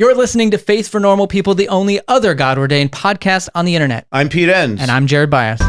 You're listening to Faith for Normal People, the only other God-ordained podcast on the internet. I'm Pete Enns. And I'm Jarrod Bias.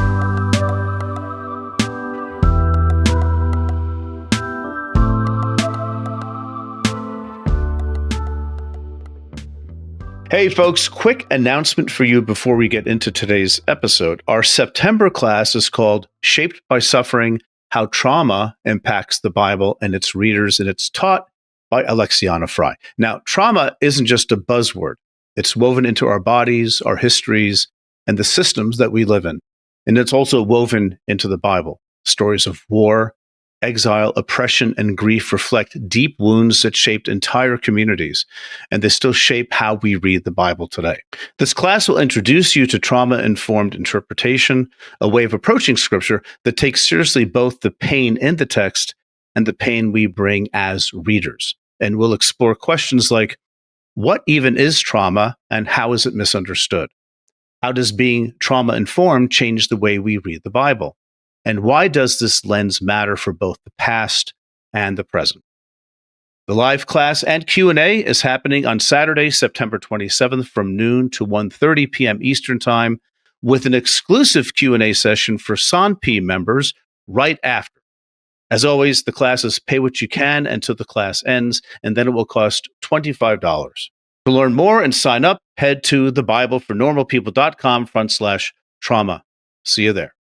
Hey folks, quick announcement for you before we get into today's episode. Our September class is called Shaped by Suffering, How Trauma Impacts the Bible and Its Readers, and it's taught by Alexiana Fry. Now, trauma isn't just a buzzword. It's woven into our bodies, our histories, and the systems that we live in. And it's also woven into the Bible. Stories of war, exile, oppression, and grief reflect deep wounds that shaped entire communities, and they still shape how we read the Bible today. This class will introduce you to trauma-informed interpretation, a way of approaching Scripture that takes seriously both the pain in the text and the pain we bring as readers. And we'll explore questions like, what even is trauma, and how is it misunderstood? How does being trauma-informed change the way we read the Bible? And why does this lens matter for both the past and the present? The live class and Q&A is happening on Saturday, September 27th from noon to 1:30 p.m. Eastern Time, with an exclusive Q&A session for SONP members right after. As always, the classes pay what you can until the class ends, and then it will cost $25. To learn more and sign up, head to thebiblefornormalpeople.com/trauma. See you there.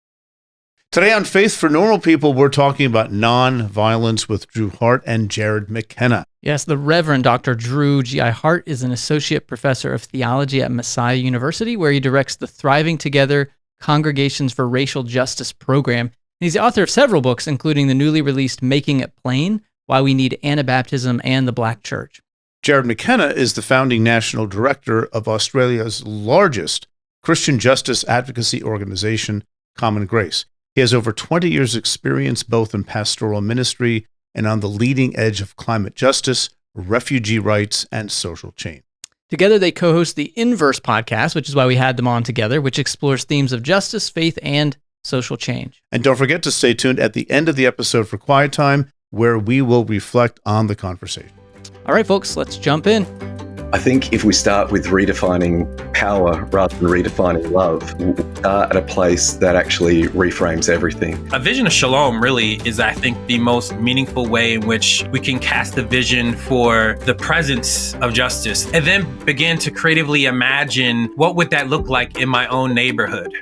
Today on Faith for Normal People, we're talking about nonviolence with Hart and Jarrod McKenna. Yes, the Reverend Dr. Drew G.I. Hart is an associate professor of theology at Messiah University, where he directs the Thriving Together Congregations for Racial Justice program. And he's the author of several books, including the newly released Making It Plain, Why We Need Anabaptism and the Black Church. Jarrod McKenna is the founding national director of Australia's largest Christian justice advocacy organization, Common Grace. He has over 20 years' experience both in pastoral ministry and on the leading edge of climate justice, refugee rights, and social change. Together, they co-host the Inverse podcast, which is why we had them on together, which explores themes of justice, faith, and social change. And don't forget to stay tuned at the end of the episode for Quiet Time, where we will reflect on the conversation. All right, folks, let's jump in. I think if we start with redefining power rather than redefining love, we'll start at a place that actually reframes everything. A vision of shalom really is, I think, the most meaningful way in which we can cast a vision for the presence of justice and then begin to creatively imagine what would that look like in my own neighborhood.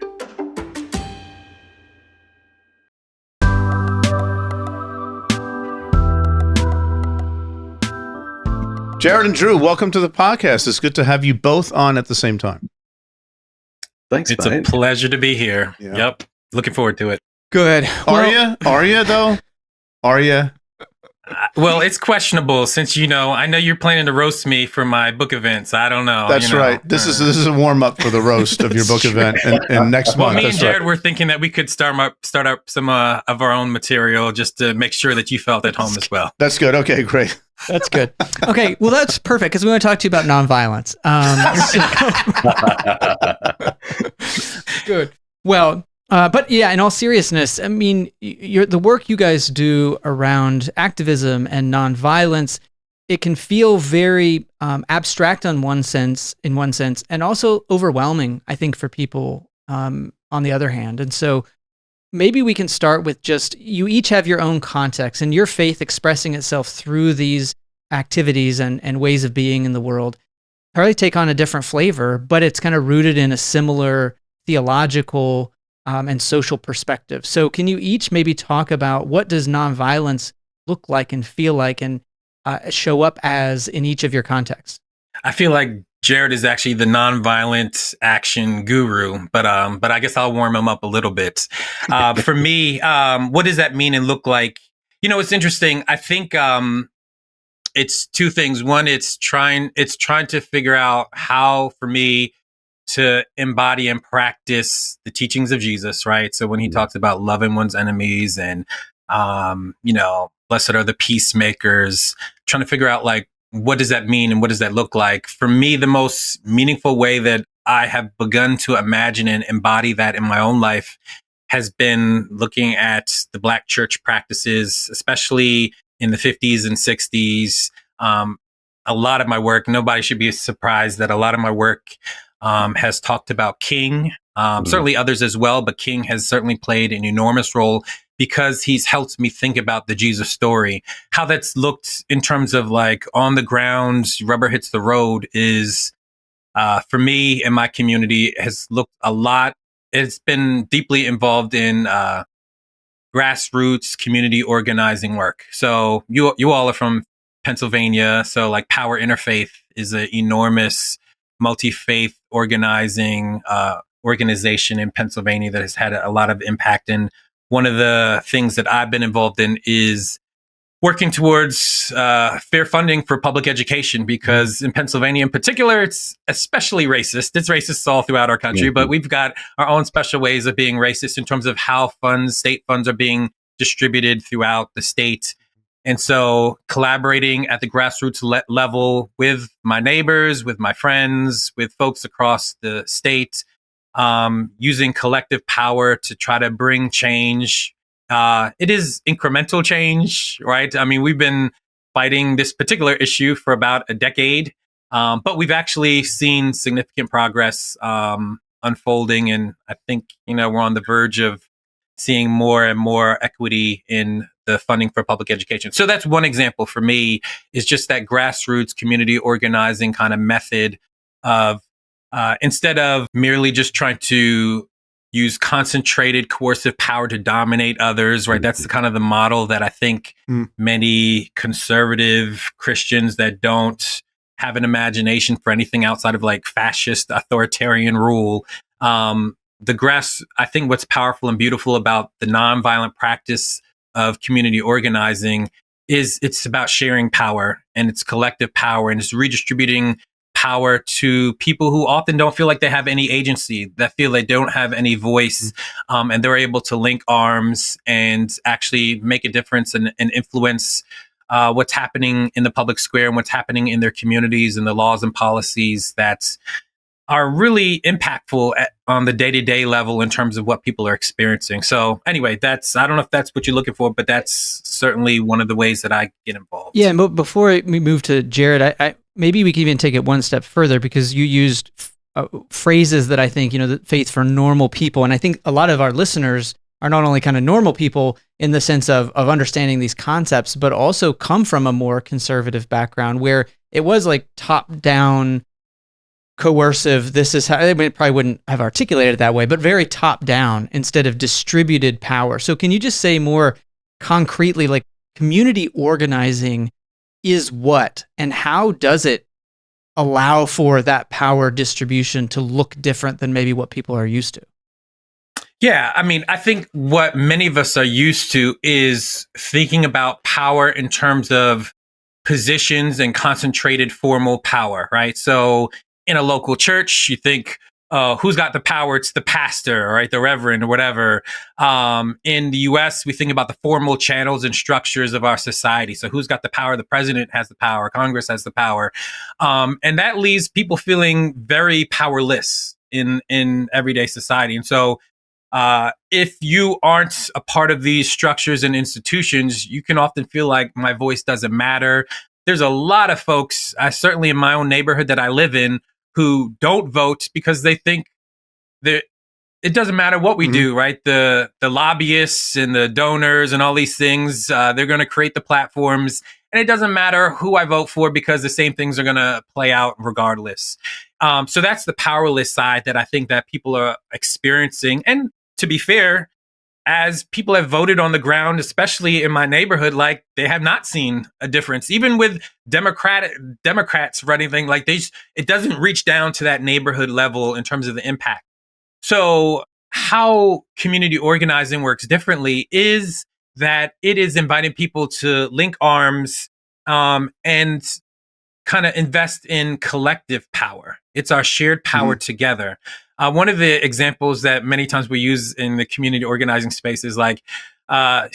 Jarrod and Drew, welcome to the podcast. It's good to have you both on at the same time. Thanks, It's mate. a pleasure to be here. Yeah. Yep. Looking forward to it. Good. Are you though? Are you? Well, it's questionable since, I know you're planning to roast me for my book events. I don't know. That's right. This is a warm up for the roast of your book event and next month. Me and That's Jarrod right. were thinking that we could start up some of our own material just to make sure that you felt at home as well. That's good. Okay, great. That's good. Okay, well, that's perfect because we want to talk to you about nonviolence. Good. Well, but yeah, in all seriousness, I mean, the work you guys do around activism and nonviolence, it can feel very abstract in one sense, and also overwhelming, I think, for people on the other hand. And so maybe we can start with just, you each have your own context and your faith expressing itself through these activities and ways of being in the world. Probably take on a different flavor, but it's kind of rooted in a similar theological and social perspective. So can you each maybe talk about what does nonviolence look like and feel like and show up as in each of your contexts? I feel like Jarrod is actually the nonviolent action guru, but I guess I'll warm him up a little bit. For me, what does that mean and look like? It's interesting. I think it's two things. One, it's trying to figure out how for me to embody and practice the teachings of Jesus, right? So when he talks about loving one's enemies and blessed are the peacemakers, trying to figure out like, what does that mean and what does that look like? For me, the most meaningful way that I have begun to imagine and embody that in my own life has been looking at the Black church practices, especially in the 50s and 60s, a lot of my work, nobody should be surprised that a lot of my work has talked about King, certainly others as well, but King has certainly played an enormous role because he's helped me think about the Jesus story. How that's looked in terms of like on the ground, rubber hits the road is, for me and my community, has looked a lot. It's been deeply involved in grassroots community organizing work. So you all are from Pennsylvania. So like Power Interfaith is an enormous multi-faith organizing organization in Pennsylvania that has had a lot of impact. And one of the things that I've been involved in is working towards fair funding for public education, because in Pennsylvania in particular, it's especially racist. It's racist all throughout our country, but we've got our own special ways of being racist in terms of how state funds are being distributed throughout the state. And so collaborating at the grassroots level with my neighbors, with my friends, with folks across the state, using collective power to try to bring change. It is incremental change, right? I mean, we've been fighting this particular issue for about a decade, but we've actually seen significant progress unfolding. And I think, we're on the verge of seeing more and more equity in the funding for public education. So that's one example for me, is just that grassroots community organizing kind of method of instead of merely just trying to use concentrated coercive power to dominate others, right? That's the kind of the model that I think many conservative Christians that don't have an imagination for anything outside of like fascist authoritarian rule. I think what's powerful and beautiful about the nonviolent practice of community organizing is it's about sharing power, and it's collective power, and it's redistributing power to people who often don't feel like they have any agency, that feel they don't have any voice, and they're able to link arms and actually make a difference and influence what's happening in the public square and what's happening in their communities, and the laws and policies that are really impactful on the day-to-day level in terms of what people are experiencing. So anyway, I don't know if that's what you're looking for, but that's certainly one of the ways that I get involved. Yeah, but before we move to Jarrod, I maybe we can even take it one step further, because you used phrases that I think, the faith for normal people. And I think a lot of our listeners are not only kind of normal people in the sense of understanding these concepts, but also come from a more conservative background where it was like top-down, coercive, this is how, I mean, it probably wouldn't have articulated it that way, but very top-down instead of distributed power. So can you just say more concretely, like community organizing is what, and how does it allow for that power distribution to look different than maybe what people are used to? Yeah, I mean, I think what many of us are used to is thinking about power in terms of positions and concentrated formal power, right? So in a local church, you think, who's got the power? It's the pastor, right? The reverend or whatever. In the US, we think about the formal channels and structures of our society. So who's got the power? The president has the power. Congress has the power. And that leaves people feeling very powerless in everyday society. And so if you aren't a part of these structures and institutions, you can often feel like my voice doesn't matter. There's a lot of folks, certainly in my own neighborhood that I live in, who don't vote because they think that it doesn't matter what we do, right? The lobbyists and the donors and all these things, they're going to create the platforms, and it doesn't matter who I vote for because the same things are going to play out regardless. So that's the powerless side that I think that people are experiencing. And to be fair, as people have voted on the ground, especially in my neighborhood, like they have not seen a difference. Even with Democrats running things, like it doesn't reach down to that neighborhood level in terms of the impact. So how community organizing works differently is that it is inviting people to link arms and kind of invest in collective power. It's our shared power together. One of the examples that many times we use in the community organizing space is like,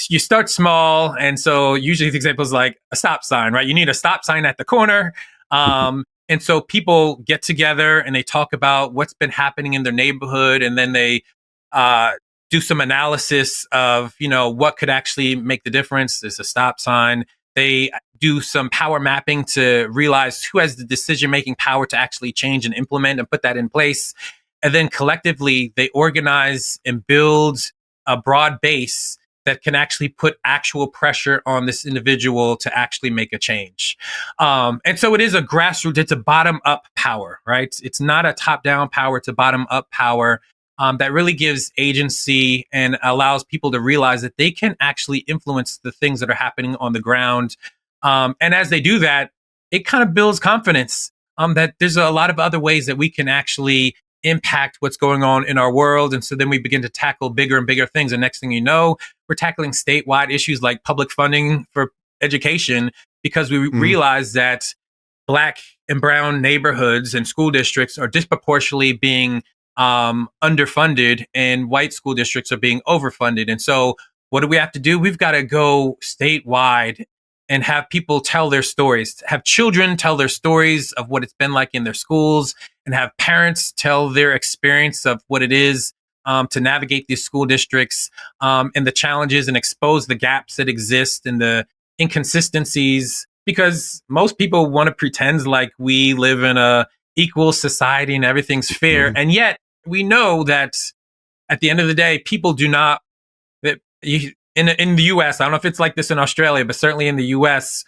you start small. And so usually the example is like a stop sign, right? You need a stop sign at the corner. And so people get together and they talk about what's been happening in their neighborhood. And then they do some analysis of, what could actually make the difference. There's a stop sign. They do some power mapping to realize who has the decision-making power to actually change and implement and put that in place. And then collectively, they organize and build a broad base that can actually put actual pressure on this individual to actually make a change. And so it is a grassroots, it's a bottom-up power, right? It's not a top-down power, it's a bottom-up power that really gives agency and allows people to realize that they can actually influence the things that are happening on the ground. And as they do that, it kind of builds confidence that there's a lot of other ways that we can actually impact what's going on in our world. And so then we begin to tackle bigger and bigger things. And next thing you know, we're tackling statewide issues like public funding for education, because we realize that Black and brown neighborhoods and school districts are disproportionately being underfunded, and white school districts are being overfunded. And so what do we have to do? We've got to go statewide and have people tell their stories, have children tell their stories of what it's been like in their schools, and have parents tell their experience of what it is to navigate these school districts and the challenges, and expose the gaps that exist and the inconsistencies, because most people want to pretend like we live in a equal society and everything's fair. And yet we know that at the end of the day, people do not, that in the US, I don't know if it's like this in Australia, but certainly in the US,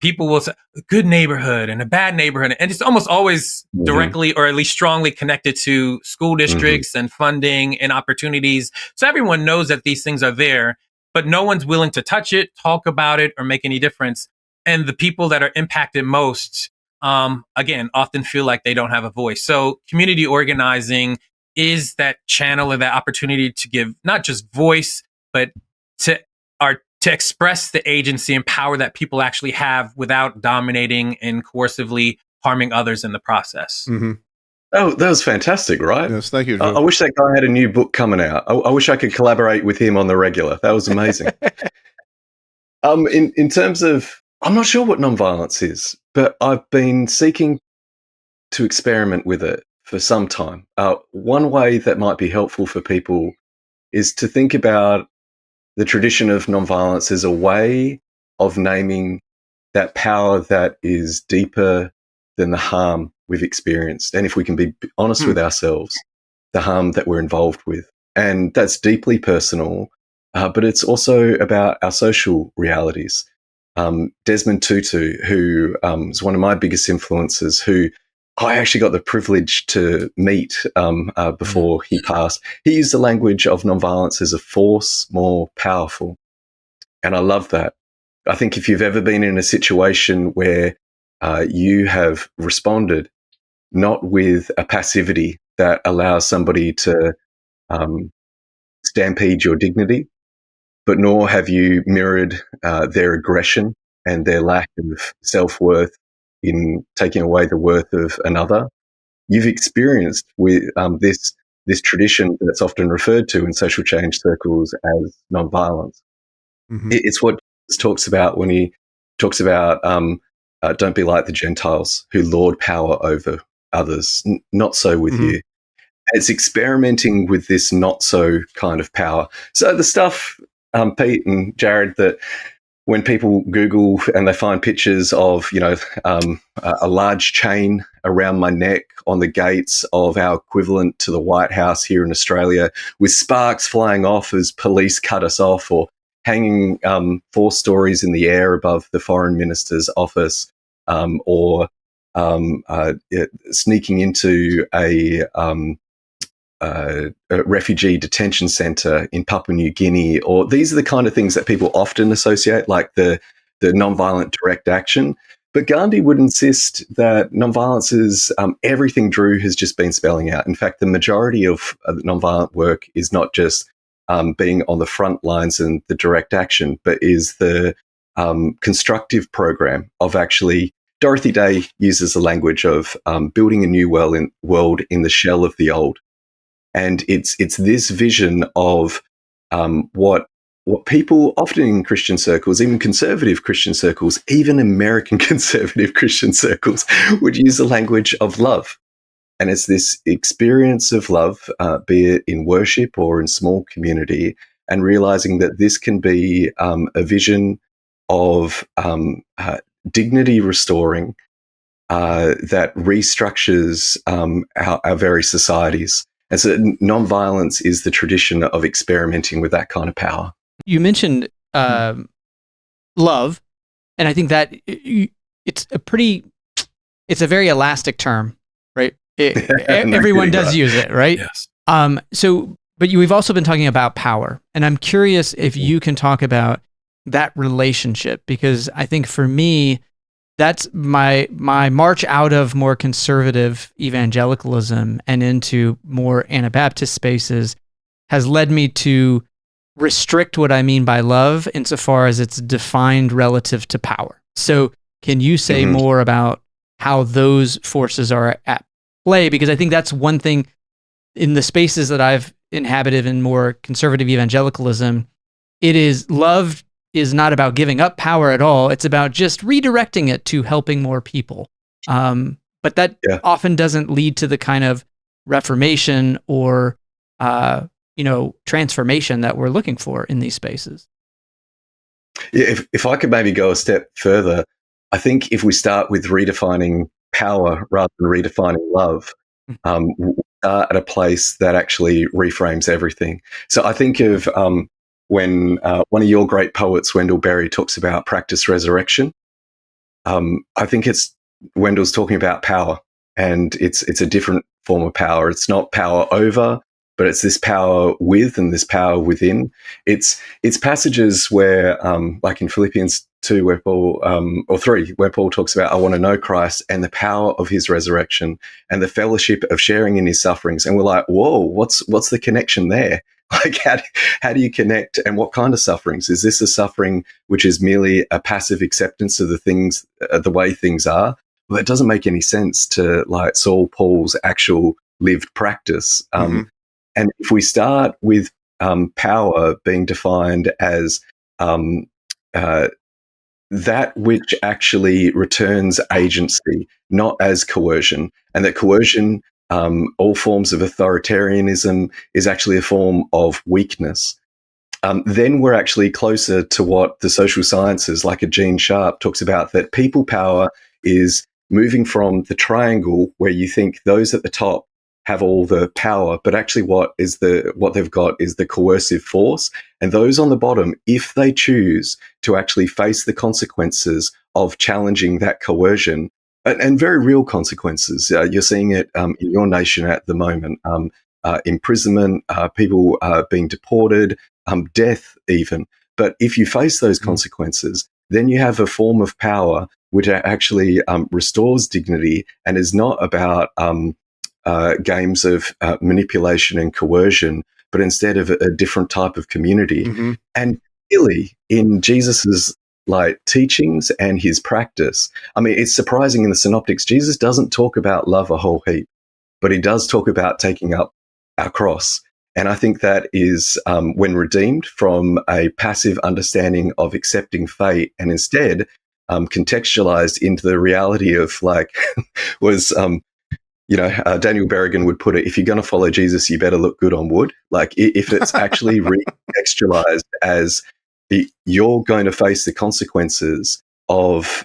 people will say a good neighborhood and a bad neighborhood. And it's almost always directly or at least strongly connected to school districts and funding and opportunities. So everyone knows that these things are there, but no one's willing to touch it, talk about it, or make any difference. And the people that are impacted most, again, often feel like they don't have a voice. So community organizing is that channel or that opportunity to give not just voice, but to express the agency and power that people actually have without dominating and coercively harming others in the process. Oh, that was fantastic, right? Yes, thank you, I Joe. wish that guy had a new book coming out. I wish I could collaborate with him on the regular. That was amazing. In terms of, I'm not sure what nonviolence is, but I've been seeking to experiment with it for some time. One way that might be helpful for people is to think about the tradition of nonviolence as a way of naming that power that is deeper than the harm we've experienced. And if we can be honest with ourselves, the harm that we're involved with. And that's deeply personal, but it's also about our social realities. Desmond Tutu, who is one of my biggest influences, who I actually got the privilege to meet before he passed. He used the language of nonviolence as a force more powerful. And I love that. I think if you've ever been in a situation where you have responded not with a passivity that allows somebody to stampede your dignity, but nor have you mirrored their aggression and their lack of self-worth in taking away the worth of another, you've experienced with this tradition that's often referred to in social change circles as nonviolence. It's what Jesus talks about when he talks about don't be like the Gentiles who lord power over others, not so with you. It's experimenting with this not so kind of power. So the stuff, Pete and Jarrod, that when people Google and they find pictures of, a large chain around my neck on the gates of our equivalent to the White House here in Australia, with sparks flying off as police cut us off, or hanging 4 stories in the air above the foreign minister's office, or sneaking into a refugee detention center in Papua New Guinea, or these are the kind of things that people often associate, like the nonviolent direct action. But Gandhi would insist that nonviolence is everything Drew has just been spelling out. In fact, the majority of nonviolent work is not just being on the front lines and the direct action, but is the constructive program of actually, Dorothy Day uses the language of building a new world in the shell of the old. And it's this vision of what people often in Christian circles, even conservative Christian circles, even American conservative Christian circles, would use the language of love. And it's this experience of love, be it in worship or in small community, and realizing that this can be a vision of dignity restoring that restructures our very societies. And so nonviolence is the tradition of experimenting with that kind of power. You mentioned love, and I think that it's a very elastic term, right? Everyone does use it, right? Yes. But we've also been talking about power, and I'm curious if you can talk about that relationship, because I think for me, that's my march out of more conservative evangelicalism and into more Anabaptist spaces has led me to restrict what I mean by love insofar as it's defined relative to power. So can you say more about how those forces are at play? Because I think that's one thing in the spaces that I've inhabited in more conservative evangelicalism. Love is not about giving up power at all. It's about just redirecting it to helping more people. But that often doesn't lead to the kind of reformation or transformation that we're looking for in these spaces. Yeah, if I could maybe go a step further, I think if we start with redefining power rather than redefining love, we'll start at a place that actually reframes everything. So I think of when one of your great poets, Wendell Berry, talks about practice resurrection. I think Wendell's talking about power, and it's a different form of power. It's not power over, but it's this power with and this power within. It's passages where, like in Philippians 2, where Paul, or 3, where Paul talks about, I want to know Christ and the power of his resurrection and the fellowship of sharing in his sufferings. And we're like, whoa, what's the connection there? Like, how do you connect, and what kind of sufferings? Is this a suffering which is merely a passive acceptance of the things, the way things are? Well, it doesn't make any sense to like Saul Paul's actual lived practice. And if we start with power being defined as that which actually returns agency, not as coercion, and that coercion, all forms of authoritarianism, is actually a form of weakness, then we're actually closer to what the social sciences, like a Gene Sharp, talks about, that people power is moving from the triangle where you think those at the top have all the power, but actually what they've got is the coercive force. And those on the bottom, if they choose to actually face the consequences of challenging that coercion, and very real consequences, you're seeing it in your nation at the moment, imprisonment, people being deported, death even. But if you face those consequences, then you have a form of power which actually restores dignity and is not about games of manipulation and coercion, but instead of a different type of community. And really, in Jesus's teachings and his practice, I mean, it's surprising in the Synoptics, Jesus doesn't talk about love a whole heap, but he does talk about taking up our cross. And I think that is when redeemed from a passive understanding of accepting fate and instead contextualized into the reality of Daniel Berrigan would put it, if you're going to follow Jesus, you better look good on wood. Like, if it's actually recontextualized as you're going to face the consequences of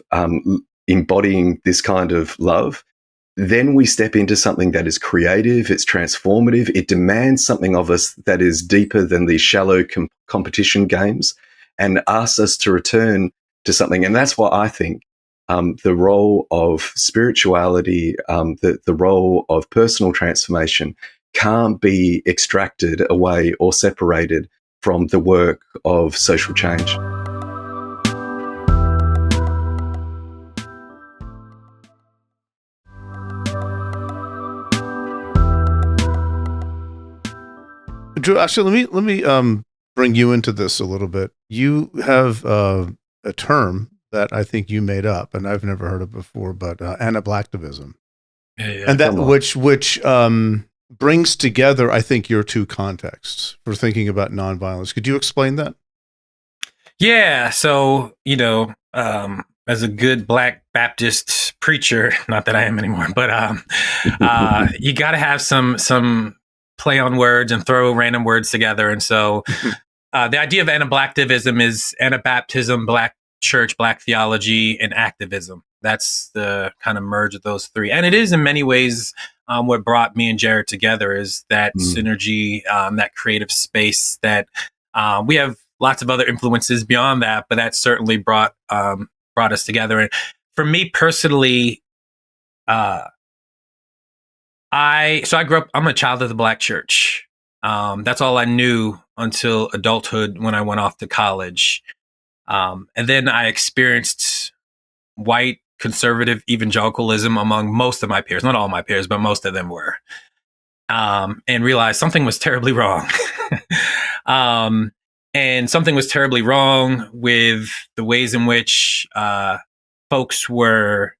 embodying this kind of love, then we step into something that is creative, it's transformative, it demands something of us that is deeper than these shallow competition games, and asks us to return to something. And that's why I think the role of spirituality, the role of personal transformation can't be extracted away or separated from the work of social change. Drew, actually, let me bring you into this a little bit. You have a term that I think you made up, and I've never heard of before, but Anablactivism, and that which brings together, I think, your two contexts for thinking about nonviolence. Could you explain that? Yeah. So, as a good Black Baptist preacher, not that I am anymore, but you got to have some play on words and throw random words together. And so the idea of Anablactivism is Anabaptism, Black church, Black theology, and activism. That's the kind of merge of those three. And it is in many ways what brought me and Jarrod together is that synergy, that creative space that we have lots of other influences beyond that, but that certainly brought us together. And for me personally, I grew up, I'm a child of the Black church. That's all I knew until adulthood when I went off to college. And then I experienced white conservative evangelicalism among most of my peers, not all my peers, but most of them were, and realized something was terribly wrong. And something was terribly wrong with the ways in which folks were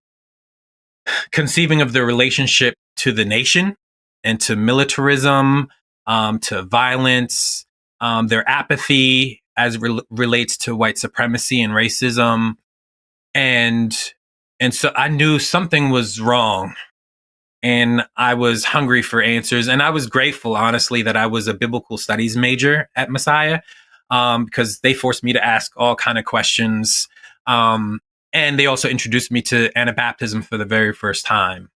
conceiving of their relationship to the nation and to militarism, to violence, their apathy as relates to white supremacy and racism. And so I knew something was wrong, and I was hungry for answers. And I was grateful, honestly, that I was a biblical studies major at Messiah, because they forced me to ask all kind of questions. And they also introduced me to Anabaptism for the very first time.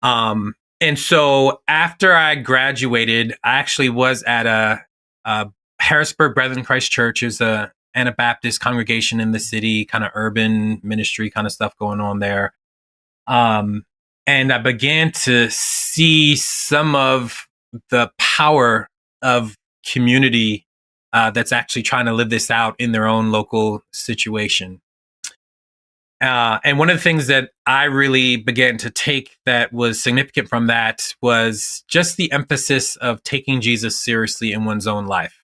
And so after I graduated, I actually was at a Harrisburg Brethren Christ Church, is a Anabaptist congregation in the city, kind of urban ministry kind of stuff going on there. And I began to see some of the power of community that's actually trying to live this out in their own local situation. And one of the things that I really began to take that was significant from that was just the emphasis of taking Jesus seriously in one's own life.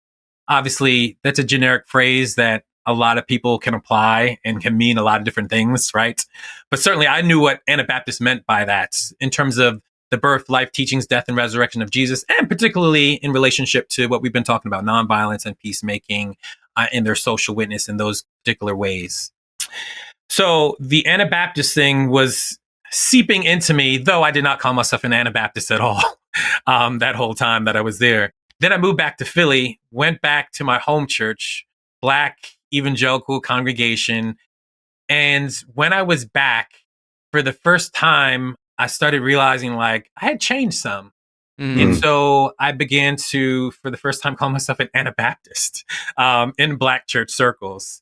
Obviously, that's a generic phrase that a lot of people can apply and can mean a lot of different things, right? But certainly I knew what Anabaptist meant by that in terms of the birth, life, teachings, death, and resurrection of Jesus, and particularly in relationship to what we've been talking about, nonviolence and peacemaking and their social witness in those particular ways. So the Anabaptist thing was seeping into me, though I did not call myself an Anabaptist at all that whole time that I was there. Then I moved back to Philly, went back to my home church, Black evangelical congregation. And when I was back, for the first time, I started realizing like I had changed some. And so I began to, for the first time, call myself an Anabaptist in Black church circles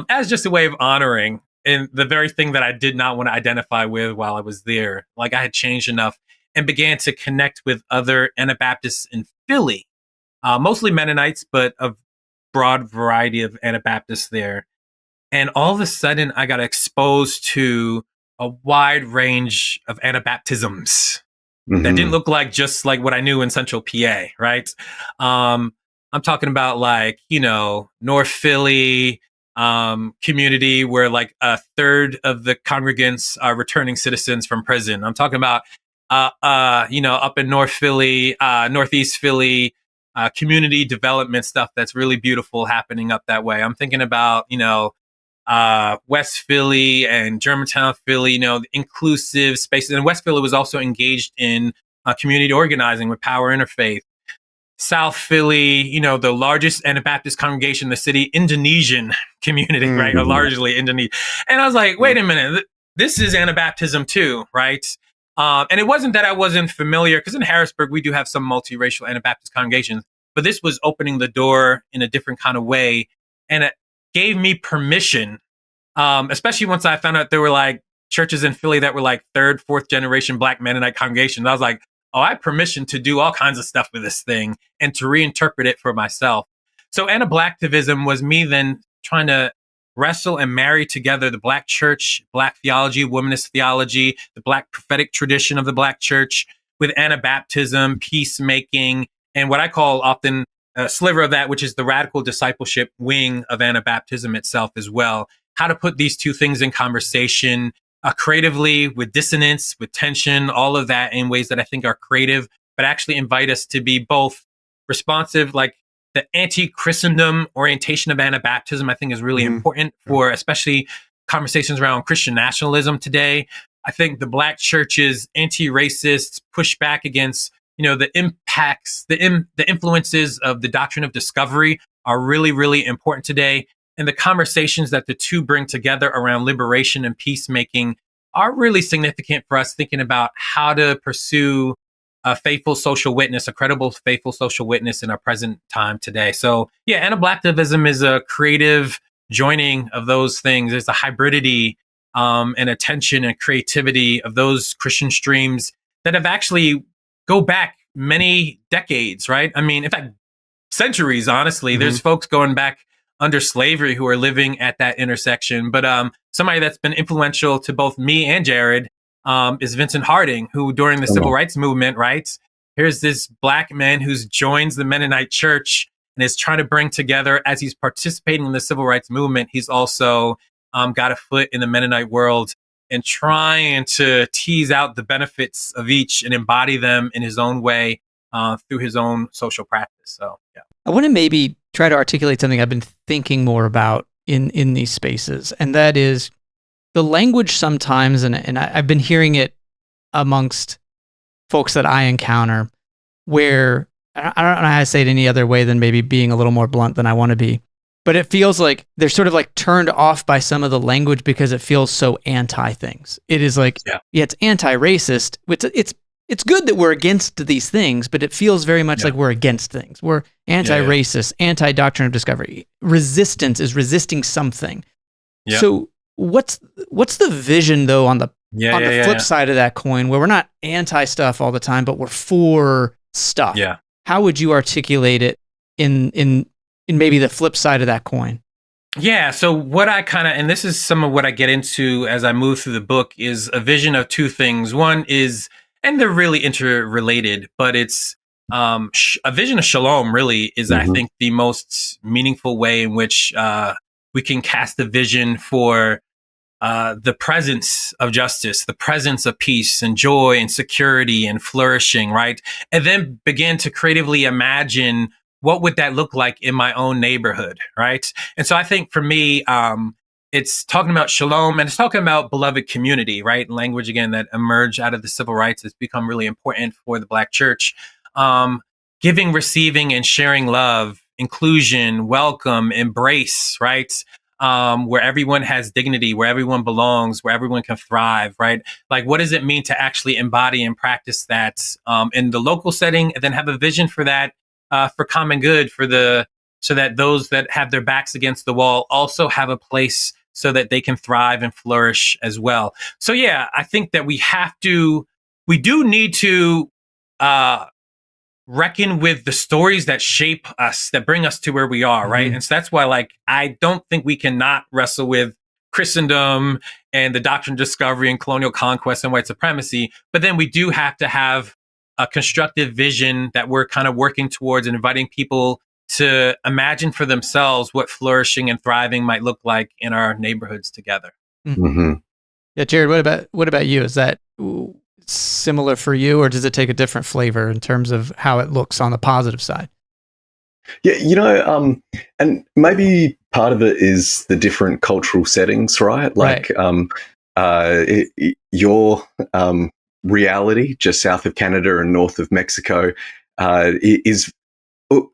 as just a way of honoring and the very thing that I did not want to identify with while I was there. Like I had changed enough and began to connect with other Anabaptists in Philly, mostly Mennonites, but a broad variety of Anabaptists there. And all of a sudden I got exposed to a wide range of Anabaptisms that didn't look like just like what I knew in Central PA, right? I'm talking about like, North Philly, community where like a third of the congregants are returning citizens from prison. I'm talking about, up in North Philly, Northeast Philly, community development stuff that's really beautiful happening up that way. I'm thinking about, West Philly and Germantown, Philly, the inclusive spaces. And West Philly was also engaged in community organizing with Power Interfaith. South Philly, the largest Anabaptist congregation in the city, Indonesian community, right? Or largely Indonesian. And I was like, wait a minute, this is Anabaptism too, right? And it wasn't that I wasn't familiar, because in Harrisburg, we do have some multiracial Anabaptist congregations, but this was opening the door in a different kind of way. And it gave me permission, especially once I found out there were like churches in Philly that were like third, fourth generation Black Mennonite congregations. I was like, oh, I have permission to do all kinds of stuff with this thing and to reinterpret it for myself. So Anablactivism was me then trying to wrestle and marry together the Black church, Black theology, womanist theology, the Black prophetic tradition of the Black church with Anabaptism, peacemaking, and what I call often a sliver of that, which is the radical discipleship wing of Anabaptism itself as well. How to put these two things in conversation, creatively, with dissonance, with tension, all of that in ways that I think are creative, but actually invite us to be both responsive, like the anti-Christendom orientation of Anabaptism, I think is really important for especially conversations around Christian nationalism today. I think the Black church's anti-racist pushback against, the impacts, the influences of the doctrine of discovery are really, really important today. and the conversations that the two bring together around liberation and peacemaking are really significant for us thinking about how to pursue a faithful social witness, a credible, faithful social witness in our present time today. So yeah, Anablactivism is a creative joining of those things. There's a hybridity and attention and creativity of those Christian streams that have actually go back many decades, right? I mean, in fact, centuries, honestly. There's folks going back under slavery who are living at that intersection. But somebody that's been influential to both me and Jarrod is Vincent Harding, who during the civil rights movement, right? Here's this black man who joins the Mennonite church and is trying to bring together, as he's participating in the civil rights movement, he's also got a foot in the Mennonite world and trying to tease out the benefits of each and embody them in his own way through his own social practice. So, yeah. I want to maybe try to articulate something I've been thinking more about in these spaces, and that is the language sometimes, and I've been hearing it amongst folks that I encounter, where I don't know how to say it any other way than maybe being a little more blunt than I want to be, but it feels like they're sort of like turned off by some of the language because it feels so anti things. It is like, yeah it's anti-racist. It's good that we're against these things, but it feels very much like we're against things. We're anti-racist, anti-doctrine of discovery. Resistance is resisting something. Yep. So what's the vision though on the flip side of that coin, where we're not anti stuff all the time, but we're for stuff? Yeah. How would you articulate it in maybe the flip side of that coin? Yeah. So what I kind of, and this is some of what I get into as I move through the book, is a vision of two things. One is, and they're really interrelated, but it's a vision of shalom really is, I think, the most meaningful way in which we can cast a vision for the presence of justice, the presence of peace and joy and security and flourishing, right? And then begin to creatively imagine what would that look like in my own neighborhood, right? And so I think for me, it's talking about shalom, and it's talking about beloved community, right? Language, again, that emerged out of the civil rights has become really important for the Black church. Giving, receiving, and sharing love, inclusion, welcome, embrace, right? Where everyone has dignity, where everyone belongs, where everyone can thrive, right? Like, what does it mean to actually embody and practice that in the local setting, and then have a vision for that for common good, so that those that have their backs against the wall also have a place so that they can thrive and flourish as well. So yeah, I think that we do need to reckon with the stories that shape us, that bring us to where we are, right? And so that's why, like, I don't think we cannot wrestle with Christendom and the doctrine of discovery and colonial conquest and white supremacy, but then we do have to have a constructive vision that we're kind of working towards and inviting people to imagine for themselves what flourishing and thriving might look like in our neighborhoods together. Yeah, Jarrod, what about you? Is that similar for you, or does it take a different flavor in terms of how it looks on the positive side? Yeah, and maybe part of it is the different cultural settings, right? Like your reality just south of Canada and north of Mexico is,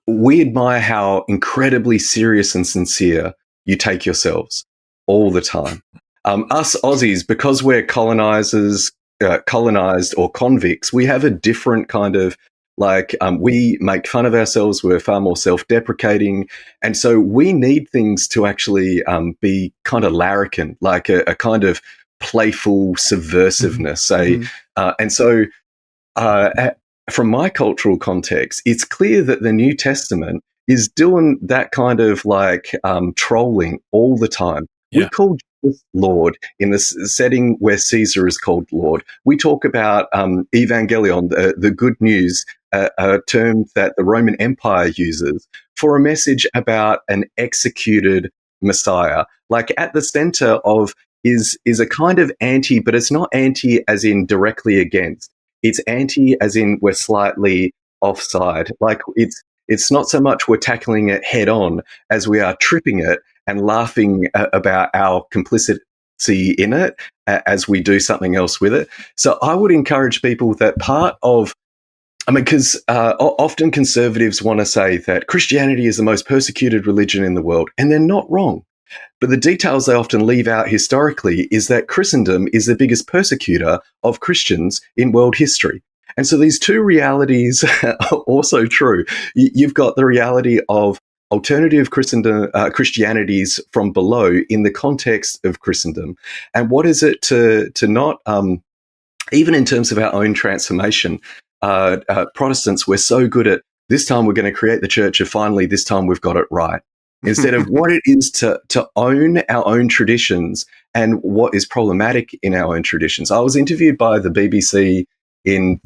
we admire how incredibly serious and sincere you take yourselves all the time. Us Aussies, because we're colonized or convicts, we have a different kind of, like, we make fun of ourselves. We're far more self-deprecating. And so we need things to actually be kind of larrikin, like a kind of playful subversiveness. And so from my cultural context, it's clear that the New Testament is doing that kind of like trolling all the time. Yeah. We call Jesus Lord in the setting where Caesar is called Lord. We talk about evangelion, the good news, a term that the Roman Empire uses for a message about an executed Messiah. Like, at the center of is a kind of anti, but it's not anti as in directly against. It's anti as in we're slightly offside. Like, it's not so much we're tackling it head on as we are tripping it and laughing about our complicity in it as we do something else with it. So I would encourage people that part of, because often conservatives want to say that Christianity is the most persecuted religion in the world, and they're not wrong. But the details they often leave out historically is that Christendom is the biggest persecutor of Christians in world history. And so these two realities are also true. You've got the reality of alternative Christianities from below in the context of Christendom. And what is it to not, even in terms of our own transformation, Protestants, we're so good at this time we're going to create the church of finally this time we've got it right. Instead of what it is to own our own traditions and what is problematic in our own traditions. I was interviewed by the BBC in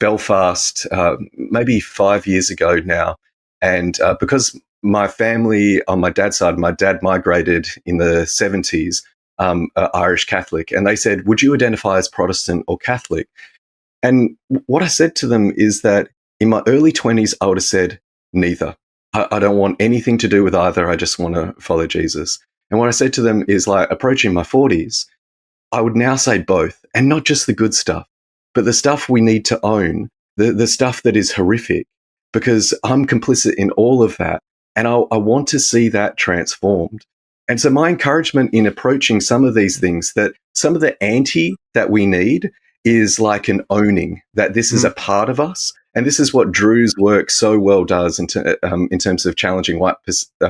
Belfast maybe 5 years ago now. And because my family on my dad's side, my dad migrated in the 70s, Irish Catholic, and they said, would you identify as Protestant or Catholic? And what I said to them is that in my early 20s, I would have said neither. I don't want anything to do with either. I just want to follow Jesus. And what I said to them is, like, approaching my 40s, I would now say both, and not just the good stuff, but the stuff we need to own, the stuff that is horrific, because I'm complicit in all of that. And I want to see that transformed. And so my encouragement in approaching some of these things, that some of the anti that we need is like an owning, that this is a part of us. And this is what Drew's work so well does in terms of challenging white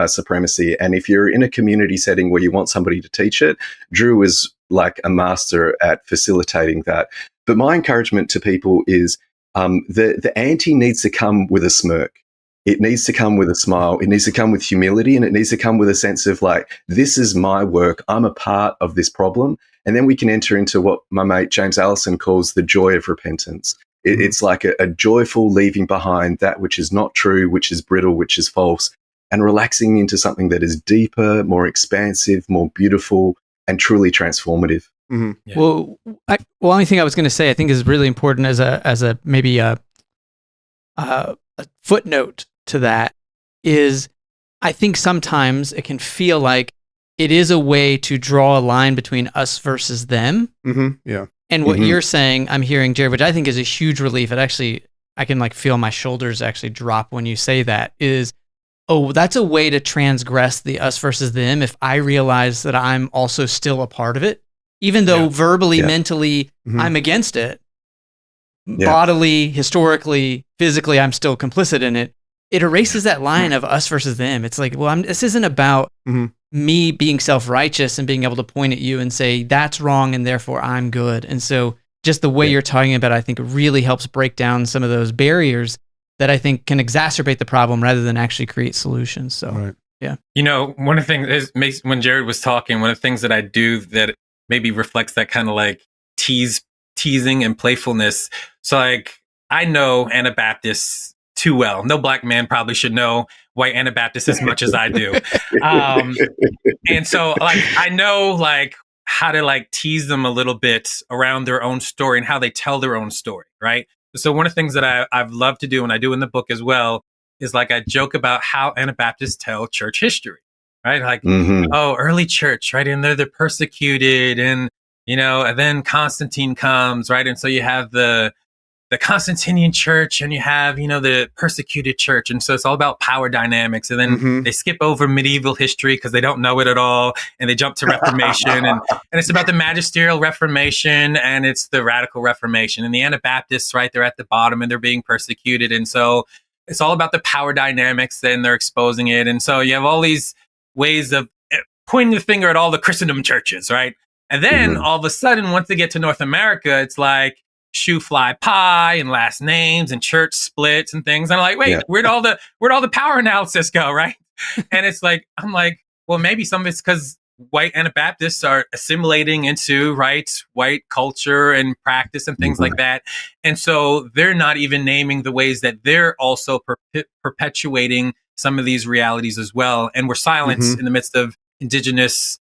supremacy. And if you're in a community setting where you want somebody to teach it, Drew is like a master at facilitating that. But my encouragement to people is the anti needs to come with a smirk. It needs to come with a smile. It needs to come with humility, and it needs to come with a sense of, like, this is my work. I'm a part of this problem. And then we can enter into what my mate James Allison calls the joy of repentance. It's like a joyful leaving behind that which is not true, which is brittle, which is false, and relaxing into something that is deeper, more expansive, more beautiful, and truly transformative. Mm-hmm. Yeah. Well, only thing I was going to say, I think is really important as a maybe a footnote to that is, I think sometimes it can feel like it is a way to draw a line between us versus them. Mm-hmm. Yeah. And what you're saying, I'm hearing, Jarrod, which I think is a huge relief. It actually, I can like feel my shoulders actually drop when you say that, is, oh, that's a way to transgress the us versus them if I realize that I'm also still a part of it. Even though verbally, mentally, I'm against it, bodily, historically, physically, I'm still complicit in it. It erases that line of us versus them. It's like, well, this isn't about me being self-righteous and being able to point at you and say, that's wrong and therefore I'm good. And so just the way you're talking about it, I think really helps break down some of those barriers that I think can exacerbate the problem rather than actually create solutions. So, yeah. You know, one of the things is, when Jarrod was talking, one of the things that I do that maybe reflects that kind of like teasing and playfulness. So, like, I know Anabaptists too well. No black man probably should know white Anabaptists as much as I do. And so, like, I know, like, how to, like, tease them a little bit around their own story and how they tell their own story, right? So one of the things that I've loved to do, and I do in the book as well, is, like, I joke about how Anabaptists tell church history, right? Like, oh, early church, right? And they're persecuted, and, you know, and then Constantine comes, right? And so you have the Constantinian church, and you have, you know, the persecuted church. And so it's all about power dynamics. And then they skip over medieval history because they don't know it at all. And they jump to Reformation. and it's about the magisterial Reformation, and it's the radical Reformation. And the Anabaptists, right, they're at the bottom and they're being persecuted. And so it's all about the power dynamics, then they're exposing it. And so you have all these ways of pointing the finger at all the Christendom churches, right? And then all of a sudden, once they get to North America, it's like shoe fly pie and last names and church splits and things. And I'm like, wait, where'd all the power analysis go, right? And it's like, I'm like, well, maybe some of it's because white Anabaptists are assimilating into, right, white culture and practice and things like that. And so they're not even naming the ways that they're also perpetuating some of these realities as well. And we're silenced in the midst of indigenous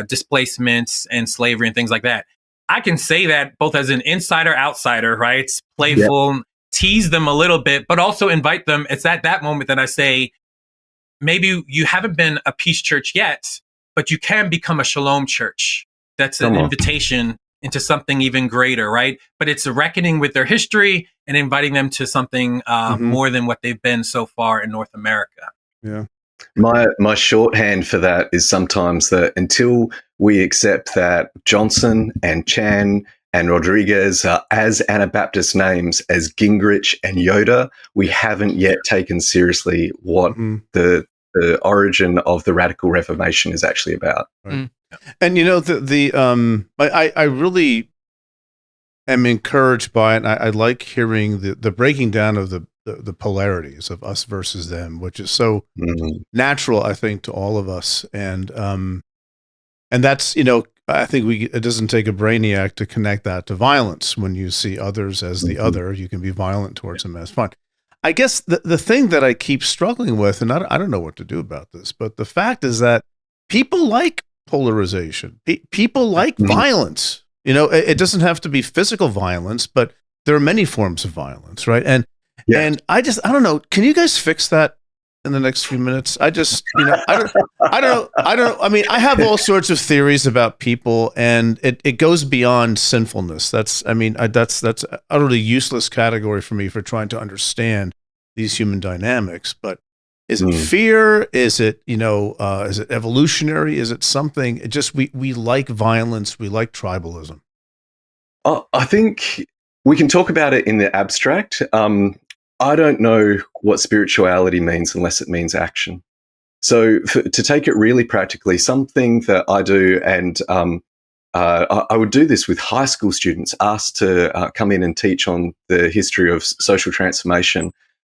displacements and slavery and things like that. I can say that both as an insider, outsider, right? It's playful, tease them a little bit, but also invite them. It's at that moment that I say, maybe you haven't been a peace church yet, but you can become a shalom church. That's an invitation into something even greater, right? But it's a reckoning with their history and inviting them to something more than what they've been so far in North America. Yeah. My shorthand for that is sometimes that until we accept that Johnson and Chan and Rodriguez are as Anabaptist names as Gingrich and Yoda, we haven't yet taken seriously what the origin of the radical Reformation is actually about. Right. And I really am encouraged by it. And I like hearing the breaking down of the polarities of us versus them, which is so natural, I think, to all of us. And that's, I think it doesn't take a brainiac to connect that to violence. When you see others as the other, you can be violent towards them as fine. I guess the thing that I keep struggling with, and I don't know what to do about this, but the fact is that people like polarization. People like violence. It doesn't have to be physical violence, but there are many forms of violence, right? And I don't know. Can you guys fix that in the next few minutes? I don't know. I mean, I have all sorts of theories about people, and it goes beyond sinfulness. That's an utterly useless category for me for trying to understand these human dynamics. But is it fear? Is it, is it evolutionary? Is it something? It just, we like violence. We like tribalism. I think we can talk about it in the abstract. I don't know what spirituality means unless it means action. So to take it really practically, something that I do, and I would do this with high school students asked to come in and teach on the history of social transformation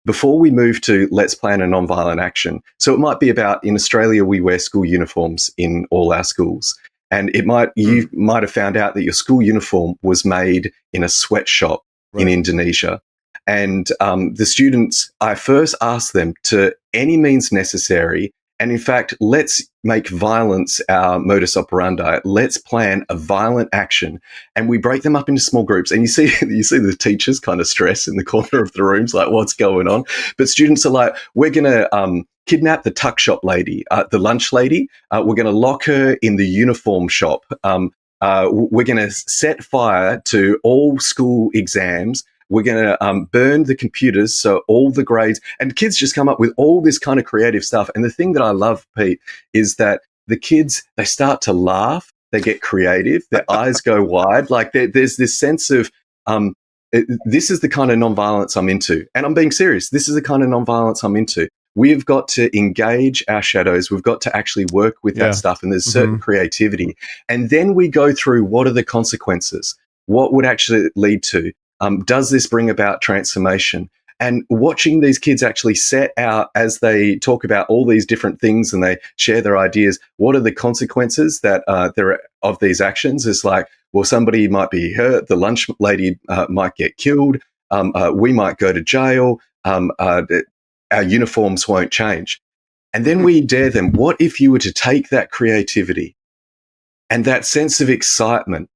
before we move to let's plan a nonviolent action. So it might be about, in Australia, we wear school uniforms in all our schools. And you might have found out that your school uniform was made in a sweatshop in Indonesia. And the students, I first asked them to any means necessary. And in fact, let's make violence our modus operandi. Let's plan a violent action. And we break them up into small groups. And you see the teachers kind of stress in the corner of the rooms, like, what's going on? But students are like, we're going to kidnap the tuck shop lady, the lunch lady. We're going to lock her in the uniform shop. We're going to set fire to all school exams. We're going to burn the computers, so all the grades. And kids just come up with all this kind of creative stuff. And the thing that I love, Pete, is that the kids, they start to laugh, they get creative, their eyes go wide. Like there's this sense of, this is the kind of nonviolence I'm into. And I'm being serious. This is the kind of nonviolence I'm into. We've got to engage our shadows. We've got to actually work with that stuff. And there's certain creativity. And then we go through, what are the consequences? What would actually lead to? Does this bring about transformation? And watching these kids actually set out, as they talk about all these different things and they share their ideas, what are the consequences that there are of these actions? Is like, well, somebody might be hurt, the lunch lady might get killed, we might go to jail, our uniforms won't change. And then we dare them, what if you were to take that creativity and that sense of excitement,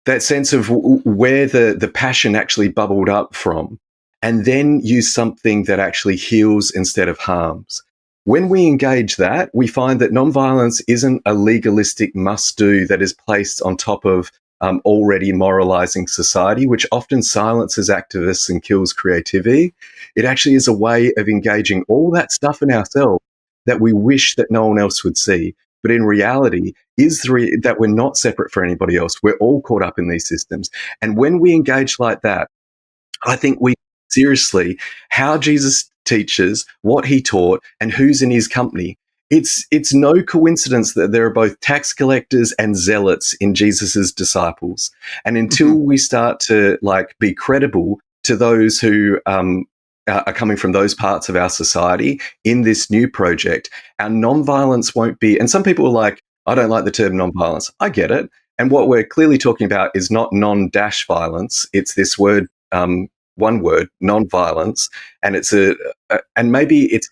that sense of where the passion actually bubbled up from, and then use something that actually heals instead of harms. When we engage that, we find that nonviolence isn't a legalistic must-do that is placed on top of already moralizing society, which often silences activists and kills creativity. It actually is a way of engaging all that stuff in ourselves that we wish that no one else would see. But in reality, is that we're not separate from anybody else. We're all caught up in these systems. And when we engage like that, I think we seriously how Jesus teaches, what he taught, and who's in his company. It's no coincidence that there are both tax collectors and zealots in Jesus's disciples. And until we start to be credible to those who are coming from those parts of our society in this new project, our nonviolence won't be. And some people are like, I don't like the term nonviolence. I get it. And what we're clearly talking about is not non-violence. It's this word, one word, nonviolence. And and maybe it's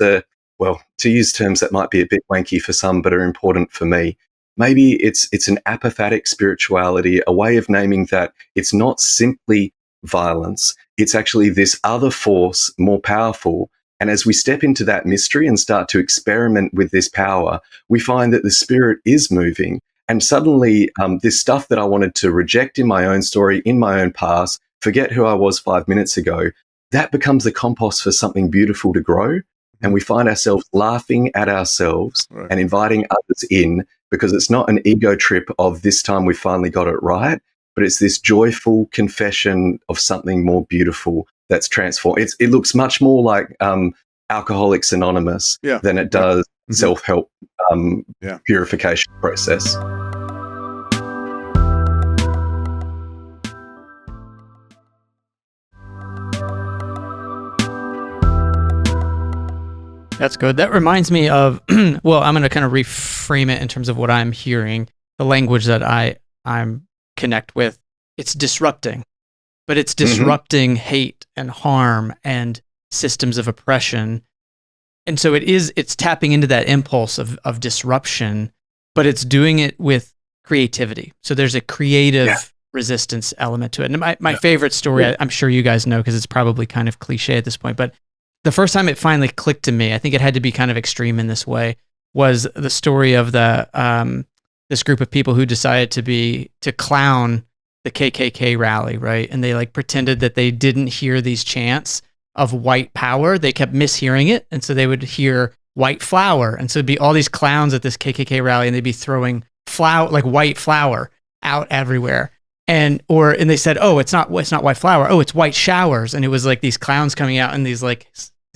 well, to use terms that might be a bit wanky for some, but are important for me. Maybe it's an apophatic spirituality, a way of naming that it's not simply violence. It's actually this other force, more powerful. And as we step into that mystery and start to experiment with this power, we find that the spirit is moving. And suddenly, this stuff that I wanted to reject in my own story, in my own past, forget who I was 5 minutes ago, that becomes the compost for something beautiful to grow. and we find ourselves laughing at ourselves and inviting others in, because it's not an ego trip of this time we finally got it right, but it's this joyful confession of something more beautiful that's transformed. It looks much more like Alcoholics Anonymous than it does self-help purification process. That's good. That reminds me of, well, I'm going to kind of reframe it in terms of what I'm hearing, the language that I'm connect with. It's disrupting, but it's disrupting hate and harm and systems of oppression. And so it's tapping into that impulse of disruption, but it's doing it with creativity. So there's a creative resistance element to it. And my favorite story, I'm sure you guys know, because it's probably kind of cliche at this point, but the first time it finally clicked to me, I think it had to be kind of extreme in this way, was the story of this group of people who decided to clown the KKK rally, right? And they like pretended that they didn't hear these chants of white power. They kept mishearing it, and so they would hear white flour, and so it'd be all these clowns at this KKK rally, and they'd be throwing flour, like white flour, out everywhere. And they said, oh, it's not white flour. Oh, it's white showers. And it was like these clowns coming out in these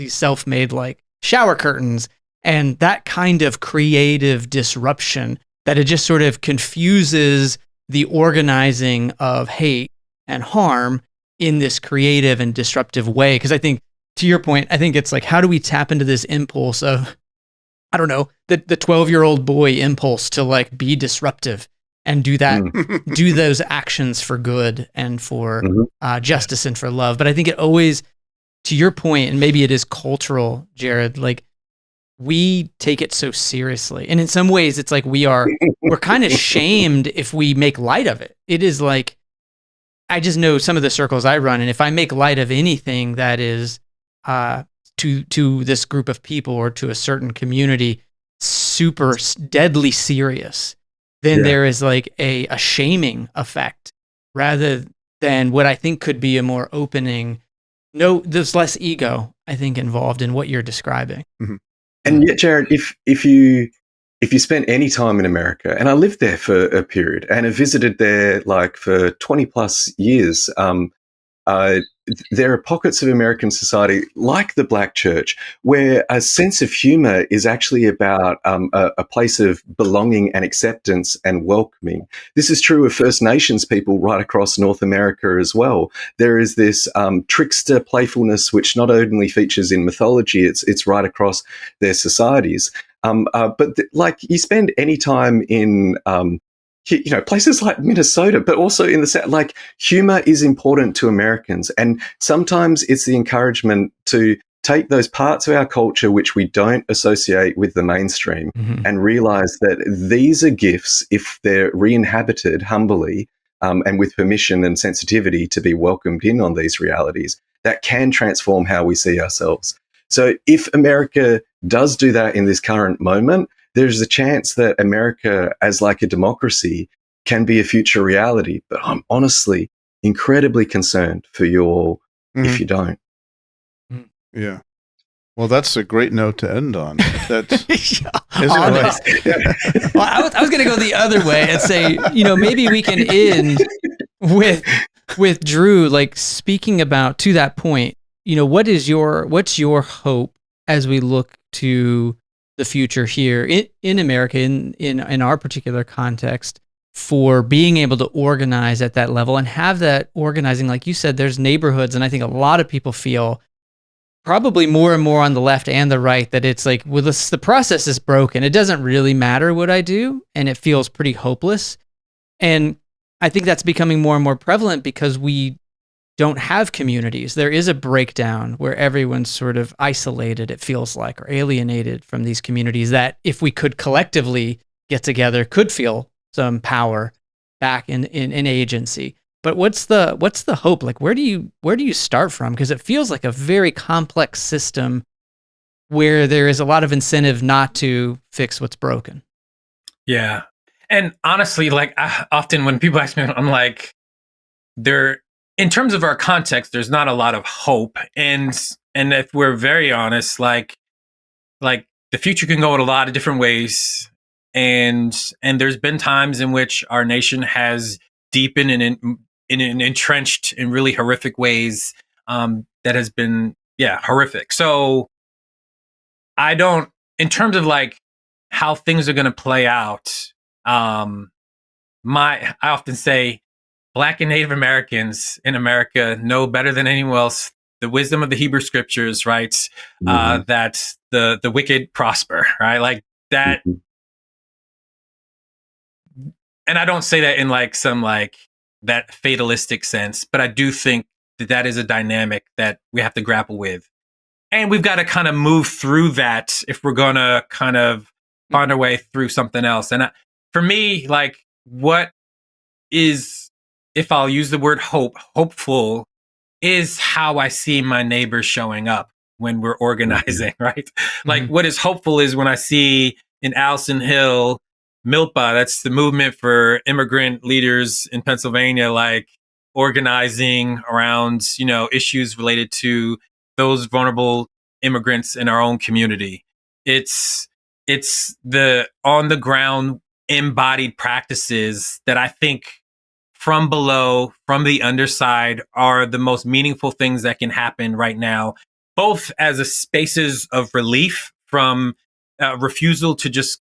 self-made like shower curtains, and that kind of creative disruption that it just sort of confuses the organizing of hate and harm in this creative and disruptive way. Because I think, to your point, I think it's like, how do we tap into this impulse of, I don't know, the 12-year-old boy impulse to like be disruptive and do that, do those actions for good and for justice and for love. But I think it always, to your point, and maybe it is cultural, Jarrod, like we take it so seriously. And in some ways it's like we're kind of shamed if we make light of it. It is like, I just know some of the circles I run, and if I make light of anything that is to this group of people or to a certain community super deadly serious, then there is like a shaming effect rather than what I think could be a more opening. No, there's less ego, I think, involved in what you're describing. And yet, Jarrod, if you spent any time in America, and I lived there for a period and I visited there like for 20 plus years, there are pockets of American society, like the Black church, where a sense of humor is actually about a place of belonging and acceptance and welcoming. This is true of First Nations people right across North America as well. There is this trickster playfulness, which not only features in mythology, it's right across their societies. But like you spend any time in places like Minnesota, but also in the South, like humor is important to Americans. And sometimes it's the encouragement to take those parts of our culture which we don't associate with the mainstream and realize that these are gifts if they're re-inhabited humbly and with permission and sensitivity to be welcomed in on these realities that can transform how we see ourselves. So if America does do that in this current moment, there's a chance that America as like a democracy can be a future reality. But I'm honestly incredibly concerned for you all if you don't. Yeah. Well, that's a great note to end on. That's Well, I was going to go the other way and say, maybe we can end with Drew, like speaking about, to that point, what's your hope as we look to the future here in America, in our particular context, for being able to organize at that level and have that organizing, like you said, there's neighborhoods, and I think a lot of people feel, probably more and more on the left and the right, that it's like, well, the process is broken. It doesn't really matter what I do, and it feels pretty hopeless. And I think that's becoming more and more prevalent because we don't have communities. There is a breakdown where everyone's sort of isolated, it feels like, or alienated from these communities that, if we could collectively get together, could feel some power back in agency. But what's the hope? Like, where do you start from? Because it feels like a very complex system where there is a lot of incentive not to fix what's broken. Yeah. And honestly, like often when people ask me, I'm like, in terms of our context, there's not a lot of hope. And if we're very honest, like like the future can go in a lot of different ways. And there's been times in which our nation has deepened and entrenched in really horrific ways, that has been, horrific. So I don't, in terms of like how things are going to play out, I often say Black and Native Americans in America know better than anyone else the wisdom of the Hebrew scriptures, right? That the wicked prosper, right? Like that. And I don't say that in like some like that fatalistic sense, but I do think that that is a dynamic that we have to grapple with. And we've got to kind of move through that if we're going to kind of find our way through something else. And for me, like what is, if I'll use the word hopeful, is how I see my neighbors showing up when we're organizing, right? Like what is hopeful is when I see in Allison Hill, MILPA, that's the movement for immigrant leaders in Pennsylvania, like organizing around, issues related to those vulnerable immigrants in our own community. It's the on the ground embodied practices that I think from below, from the underside, are the most meaningful things that can happen right now, both as a spaces of relief from refusal to just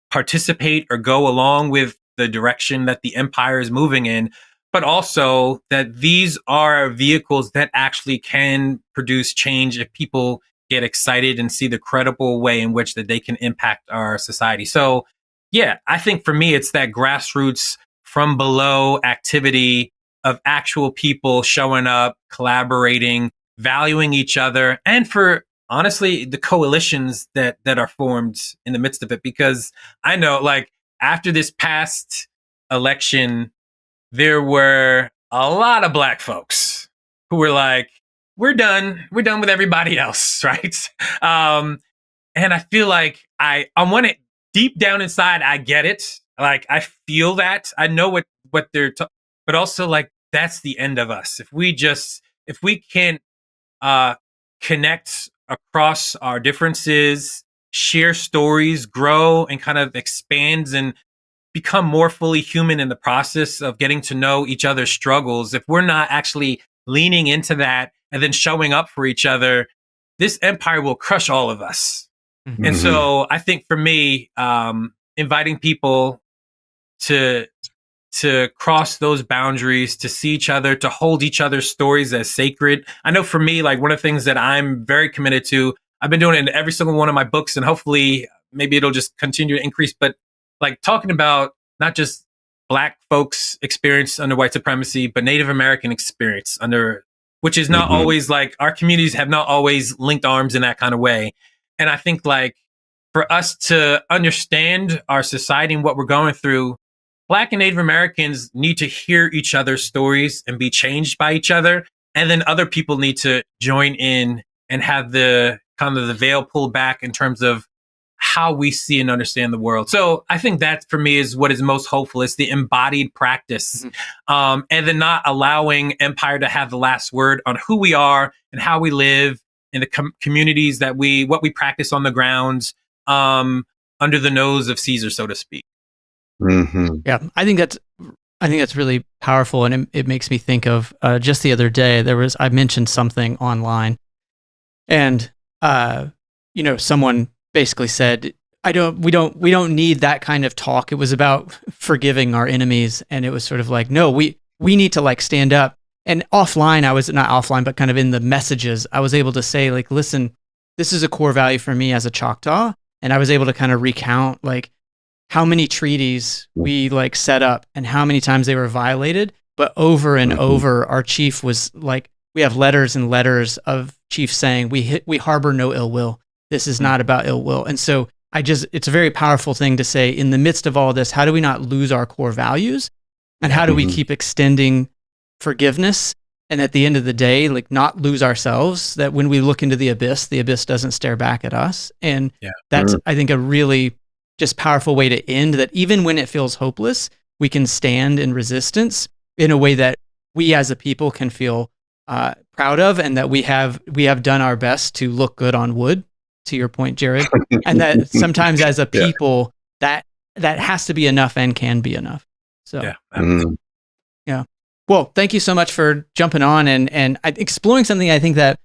participate or go along with the direction that the empire is moving in, but also that these are vehicles that actually can produce change if people get excited and see the credible way in which that they can impact our society. So, yeah, I think for me, it's that grassroots from below activity of actual people showing up, collaborating, valuing each other, and for honestly, the coalitions that are formed in the midst of it. Because I know, like, after this past election, there were a lot of Black folks who were like, we're done with everybody else, right? And I feel like I want it deep down inside. I get it. Like, I feel that. I know what they're but also like, that's the end of us. If we can't connect across our differences, share stories, grow, and kind of expands and become more fully human in the process of getting to know each other's struggles. If we're not actually leaning into that and then showing up for each other, this empire will crush all of us. And so I think for me, inviting people to cross those boundaries, to see each other, to hold each other's stories as sacred. I know for me, like one of the things that I'm very committed to, I've been doing it in every single one of my books, and hopefully maybe it'll just continue to increase, but like talking about not just Black folks' experience under white supremacy, but Native American experience under, which is not always like, our communities have not always linked arms in that kind of way. And I think like for us to understand our society and what we're going through, Black and Native Americans need to hear each other's stories and be changed by each other. And then other people need to join in and have the kind of the veil pulled back in terms of how we see and understand the world. So I think that for me is what is most hopeful. It's the embodied practice. And then not allowing empire to have the last word on who we are and how we live in the communities that what we practice on the grounds, under the nose of Caesar, so to speak. Yeah, I think that's really powerful, and it makes me think of just the other day I mentioned something online, and someone basically said, we don't need that kind of talk. It was about forgiving our enemies, and it was sort of like, no, we need to like stand up. And offline, I was not offline, but kind of in the messages, I was able to say like, listen, this is a core value for me as a Choctaw, and I was able to kind of recount like how many treaties we like set up and how many times they were violated. But over and over, our chief was like, we have letters and letters of chiefs saying, we harbor no ill will. This is not about ill will. And so it's a very powerful thing to say in the midst of all this, how do we not lose our core values? And how do we keep extending forgiveness? And at the end of the day, like not lose ourselves, that when we look into the abyss doesn't stare back at us. And that's, I think, a really just powerful way to end, that even when it feels hopeless, we can stand in resistance in a way that we as a people can feel proud of, and that we have done our best to look good on wood to your point, Jarrod, and that sometimes as a people that has to be enough and can be enough. So yeah. Well, thank you so much for jumping on and exploring something. I think that,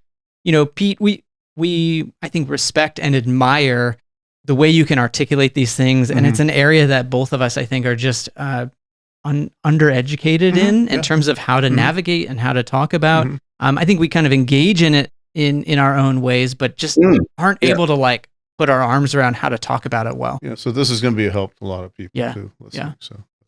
Pete, we I think respect and admire the way you can articulate these things, and it's an area that both of us, I think, are just undereducated in terms of how to navigate and how to talk about. I think we kind of engage in it in our own ways, but just aren't able to like put our arms around how to talk about it well. Yeah, so this is going to be a help to a lot of people too. Listening.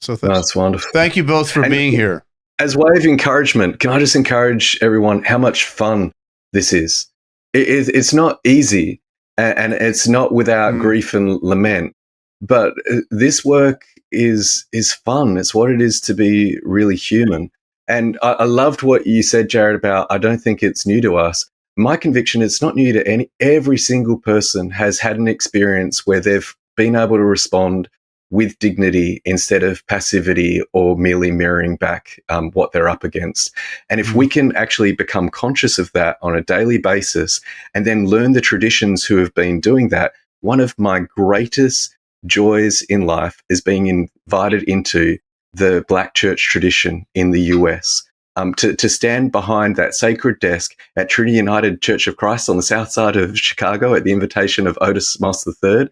So that's wonderful. Thank you both for being here. As a way of encouragement, can I just encourage everyone how much fun this is? It's not easy, and it's not without grief and lament, but this work is fun. It's what it is to be really human. And I loved what you said, Jarrod, about I don't think it's new to us. My conviction, it's not new to every single person has had an experience where they've been able to respond with dignity instead of passivity or merely mirroring back what they're up against. And if we can actually become conscious of that on a daily basis and then learn the traditions who have been doing that, one of my greatest joys in life is being invited into the Black church tradition in the US. To stand behind that sacred desk at Trinity United Church of Christ on the south side of Chicago at the invitation of Otis Moss III.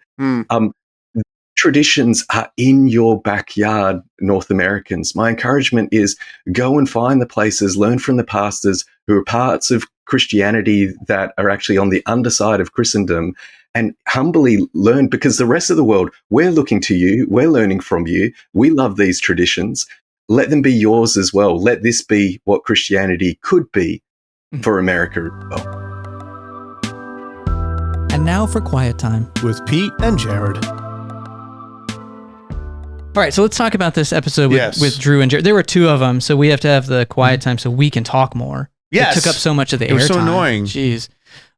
Traditions are in your backyard, North Americans. My encouragement is go and find the places, learn from the pastors who are parts of Christianity that are actually on the underside of Christendom, and humbly learn, because the rest of the world, we're looking to you, we're learning from you, we love these traditions. Let them be yours as well. Let this be what Christianity could be for America as well. And now for quiet time with Pete and Jarrod. All right, so let's talk about this episode with Drew and Jarrod. There were two of them, so we have to have the quiet time so we can talk more. Yes. It took up so much of the airtime. It was so annoying. Jeez.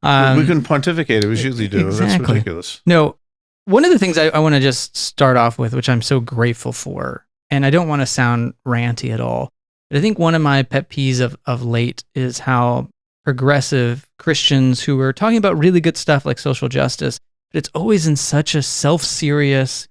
We couldn't pontificate. It was usually do. Exactly. That's ridiculous. No, one of the things I want to just start off with, which I'm so grateful for, and I don't want to sound ranty at all, but I think one of my pet peeves of late is how progressive Christians who are talking about really good stuff like social justice, but it's always in such a self-serious,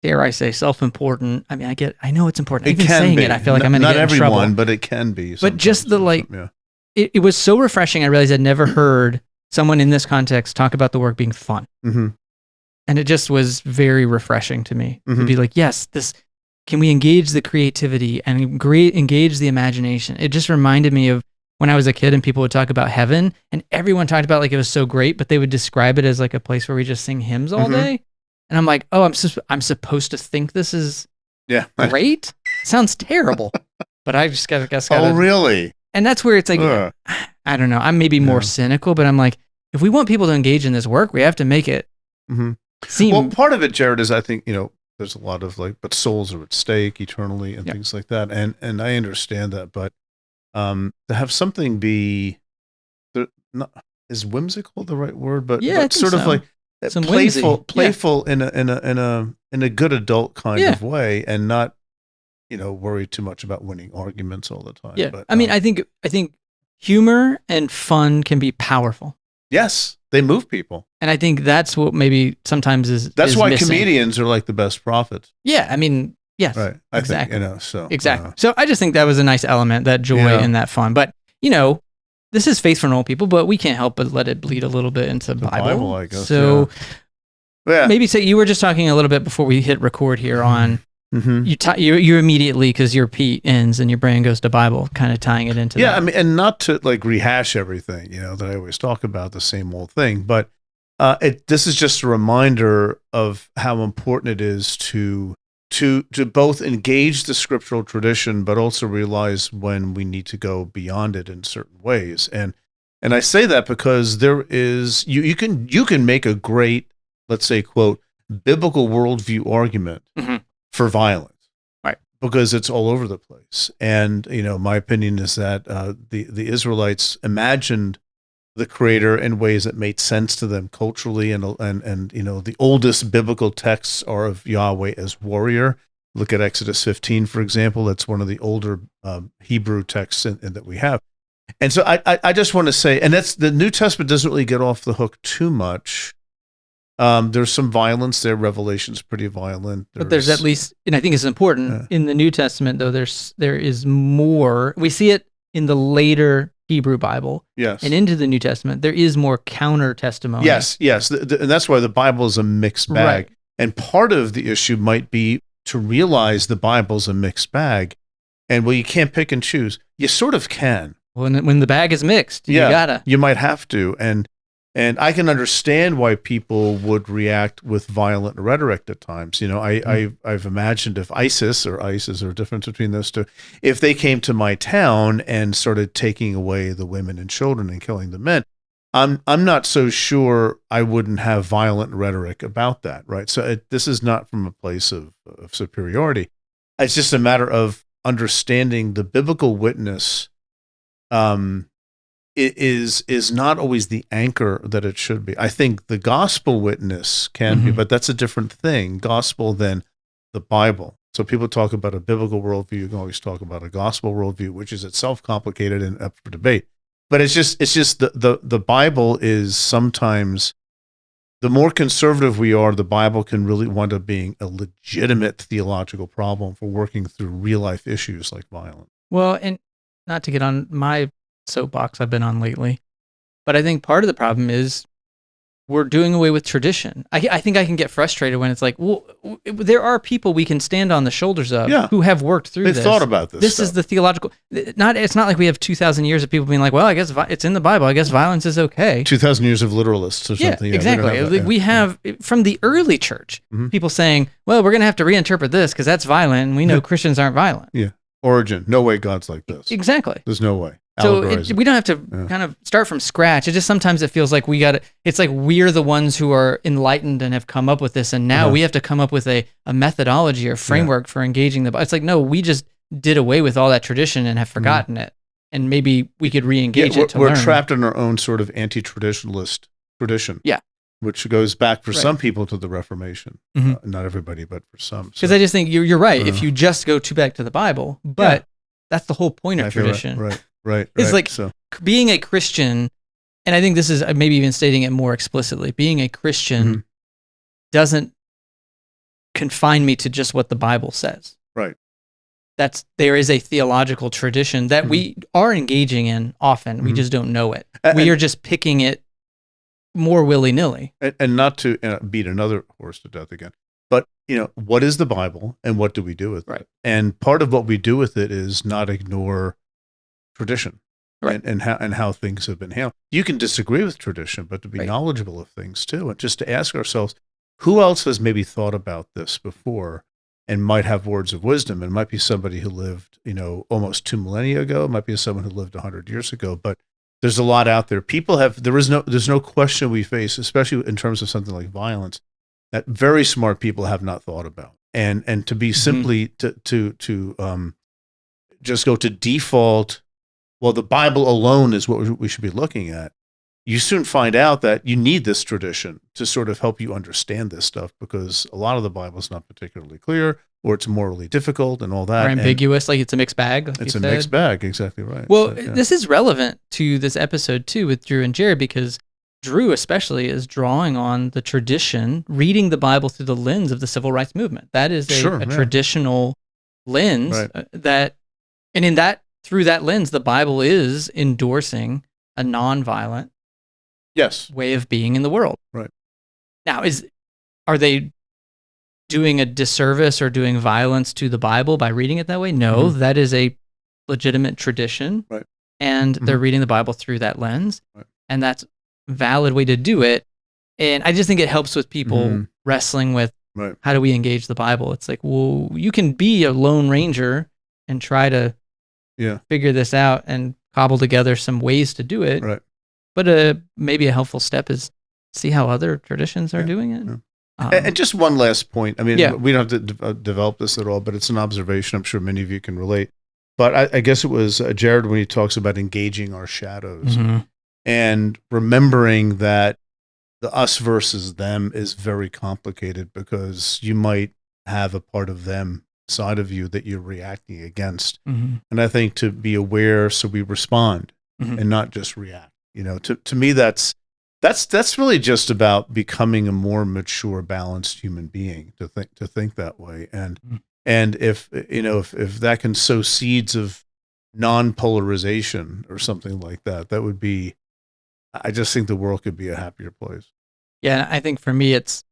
dare I say, self-important. I mean, I know it's important. Even saying it, I feel like I'm going to get in trouble. Not everyone, but it can be. But just the it was so refreshing. I realized I'd never heard someone in this context talk about the work being fun. And it just was very refreshing to me to be like, yes, can we engage the creativity and engage the imagination? It just reminded me of when I was a kid and people would talk about heaven and everyone talked about like it was so great, but they would describe it as like a place where we just sing hymns all day. And I'm like, oh, I'm supposed to think this is great? Sounds terrible. But I just guess. Oh, really? And that's where it's like, I don't know. I'm maybe more cynical, but I'm like, if we want people to engage in this work, we have to make it seem. Well, part of it, Jarrod, is I think, there's a lot of but souls are at stake eternally and things like that. And I understand that, but to have something be, is whimsical the right word? But sort of like some playful in a good adult kind of way, and not, worry too much about winning arguments all the time. Yeah. But, I mean, I think humor and fun can be powerful. Yes. They move people. And I think that's what maybe sometimes is why missing. Comedians are like the best prophets. Yeah. I mean, yes. Right. Exactly. Exactly. So I just think that was a nice element, that joy and that fun. But, this is faith for normal people, but we can't help but let it bleed a little bit into Bible. I guess. So maybe say you were just talking a little bit before we hit record here on you immediately, because your Pete ends and your brain goes to Bible, kind of tying it into that. Yeah, I mean, and not to like rehash everything, that I always talk about the same old thing, but this is just a reminder of how important it is to both engage the scriptural tradition, but also realize when we need to go beyond it in certain ways. And I say that because there is you can make a great, let's say, quote, biblical worldview argument for violence, right? Because it's all over the place. And my opinion is that the Israelites imagined the Creator in ways that made sense to them culturally, and the oldest biblical texts are of Yahweh as warrior. Look at Exodus 15, for example. That's one of the older Hebrew texts that we have. And so I just want to say, and that's the New Testament doesn't really get off the hook too much. There's some violence there. Revelation's pretty violent. But there's at least, and I think it's important in the New Testament, though, there is more. We see it in the later Hebrew Bible. Yes. And into the New Testament, there is more counter testimony. Yes. And that's why the Bible is a mixed bag. Right. And part of the issue might be to realize the Bible's a mixed bag. And well, you can't pick and choose. You sort of can. When the bag is mixed, you gotta. You might have to. And I can understand why people would react with violent rhetoric at times. You know, I've imagined if ISIS or difference between those two, if they came to my town and started taking away the women and children and killing the men, I'm not so sure I wouldn't have violent rhetoric about that, right? So this is not from a place of superiority. It's just a matter of understanding the biblical witness is not always the anchor that it should be. I think the gospel witness can be, but that's a different thing, gospel than the Bible. So people talk about a biblical worldview. You can always talk about a gospel worldview, which is itself complicated and up for debate. But it's just the Bible is sometimes, the more conservative we are, the Bible can really wind up being a legitimate theological problem for working through real life issues like violence. Well, and not to get on my soapbox I've been on lately, but I think part of the problem is we're doing away with tradition. I think I can get frustrated when it's like, well, there are people we can stand on the shoulders of who have worked through this. They've thought about this. This stuff. is the theological. It's not like we have 2,000 years of people being like, well, I guess it's in the Bible. I guess violence is okay. 2,000 years of literalists or something. Yeah, exactly. We have from the early church people saying, well, we're going to have to reinterpret this because that's violent, and we know Christians aren't violent. Yeah. Origin. No way God's like this. Exactly. There's no way. So we don't have to kind of start from scratch. It just sometimes it feels like it's like we're the ones who are enlightened and have come up with this, and now we have to come up with a methodology or framework for engaging the Bible. It's like, no, we just did away with all that tradition and have forgotten it, and maybe we could re-engage it to learn. We're trapped in our own sort of anti-traditionalist tradition. Yeah. Which goes back for some people to the Reformation. Not everybody, but for some. Because I just think you're right. If you just go back to the Bible, but that's the whole point of tradition. Right. It's like being a Christian, and I think this is maybe even stating it more explicitly, being a Christian doesn't confine me to just what the Bible says. Right. There is a theological tradition that we are engaging in often. We just don't know it. We are just picking it more willy-nilly. And not to beat another horse to death again, but what is the Bible and what do we do with it? And part of what we do with it is not ignore tradition, and how things have been handled. You can disagree with tradition, but to be knowledgeable of things too, and just to ask ourselves, who else has maybe thought about this before and might have words of wisdom? It might be somebody who lived, almost 2 millennia ago. It might be someone who lived 100 years ago, but there's a lot out there. There's no question we face, especially in terms of something like violence, that very smart people have not thought about. And to be simply to just go to default, well, the Bible alone is what we should be looking at. You soon find out that you need this tradition to sort of help you understand this stuff, because a lot of the Bible is not particularly clear, or it's morally difficult and all that. Or ambiguous, like it's a mixed bag. It's a mixed bag, exactly right. Well, this is relevant to this episode too with Drew and Jarrod, because Drew especially is drawing on the tradition, reading the Bible through the lens of the civil rights movement. That is a traditional lens through that lens, the Bible is endorsing a nonviolent way of being in the world. Right. Now, are they doing a disservice or doing violence to the Bible by reading it that way? No, that is a legitimate tradition. Right. And they're reading the Bible through that lens. Right. And that's a valid way to do it. And I just think it helps with people wrestling with how do we engage the Bible? It's like, well, you can be a lone ranger and try to figure this out and cobble together some ways to do it. Right. But maybe a helpful step is see how other traditions are doing it. Yeah. And just one last point. I mean, we don't have to develop this at all, but it's an observation. I'm sure many of you can relate. But I guess it was Jarrod when he talks about engaging our shadows and remembering that the us versus them is very complicated, because you might have a part of them side of you that you're reacting against. And I think to be aware so we respond. and not just react. To me, that's really just about becoming a more mature, balanced human being to think that way. And if that can sow seeds of non-polarization or something like that, that would be, I just think the world could be a happier place. Yeah, I think for me, it's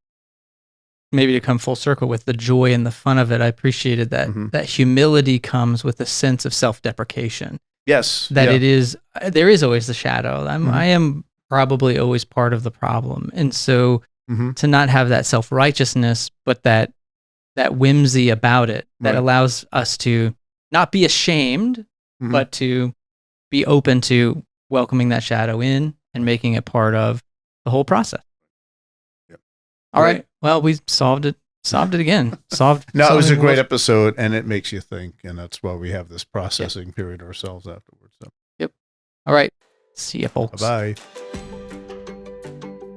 maybe to come full circle with the joy and the fun of it. I appreciated that that humility comes with a sense of self-deprecation. Yes, that there is always the shadow. I am probably always part of the problem, and so to not have that self-righteousness, but that whimsy about it that allows us to not be ashamed, but to be open to welcoming that shadow in and making it part of the whole process. Yep. All right. Well, we solved it again. No, it was a great episode, and it makes you think, and that's why we have this processing period ourselves afterwards. So. Yep. All right. See you, folks. Bye.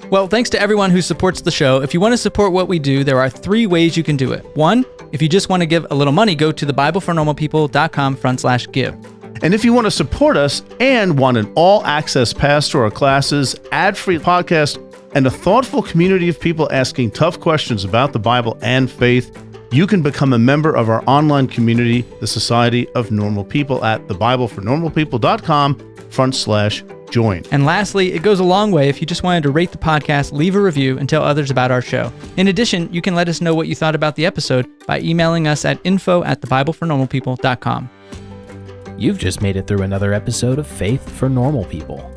Well, thanks to everyone who supports the show. If you want to support what we do, there are 3 ways you can do it. 1, if you just want to give a little money, go to thebiblefornormalpeople.com/give. And if you want to support us and want an all-access pass to our classes, ad-free podcast, and a thoughtful community of people asking tough questions about the Bible and faith, you can become a member of our online community, the Society of Normal People, at thebiblefornormalpeople.com/join. And lastly, it goes a long way if you just wanted to rate the podcast, leave a review, and tell others about our show. In addition, you can let us know what you thought about the episode by emailing us at info@thebiblefornormalpeople.com. You've just made it through another episode of Faith for Normal People.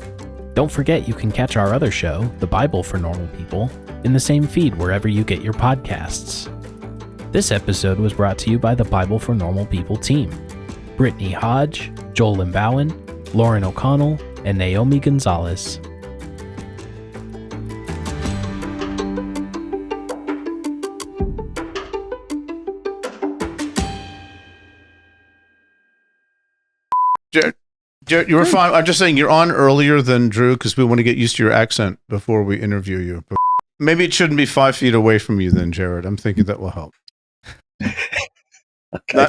Don't forget you can catch our other show, The Bible for Normal People, in the same feed wherever you get your podcasts. This episode was brought to you by the Bible for Normal People team: Brittany Hodge, Joel Limbowen, Lauren O'Connell, and Naomi Gonzalez. Jarrod, you were fine. I'm just saying you're on earlier than Drew because we want to get used to your accent before we interview you. But maybe it shouldn't be 5 feet away from you then, Jarrod. I'm thinking that will help. Okay,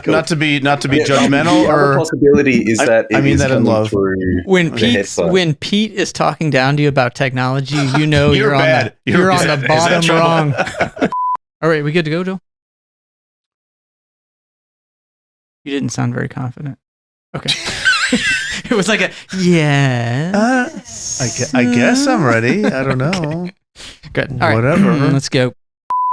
cool. Not to be judgmental, the or other possibility is that I mean that in love. When Pete is talking down to you about technology, you know you're on the bottom wrong. All right, we good to go, Joe? You didn't sound very confident. Okay. It was like a yes. I guess I'm ready. I don't know. Good. All right. Whatever. Let's go.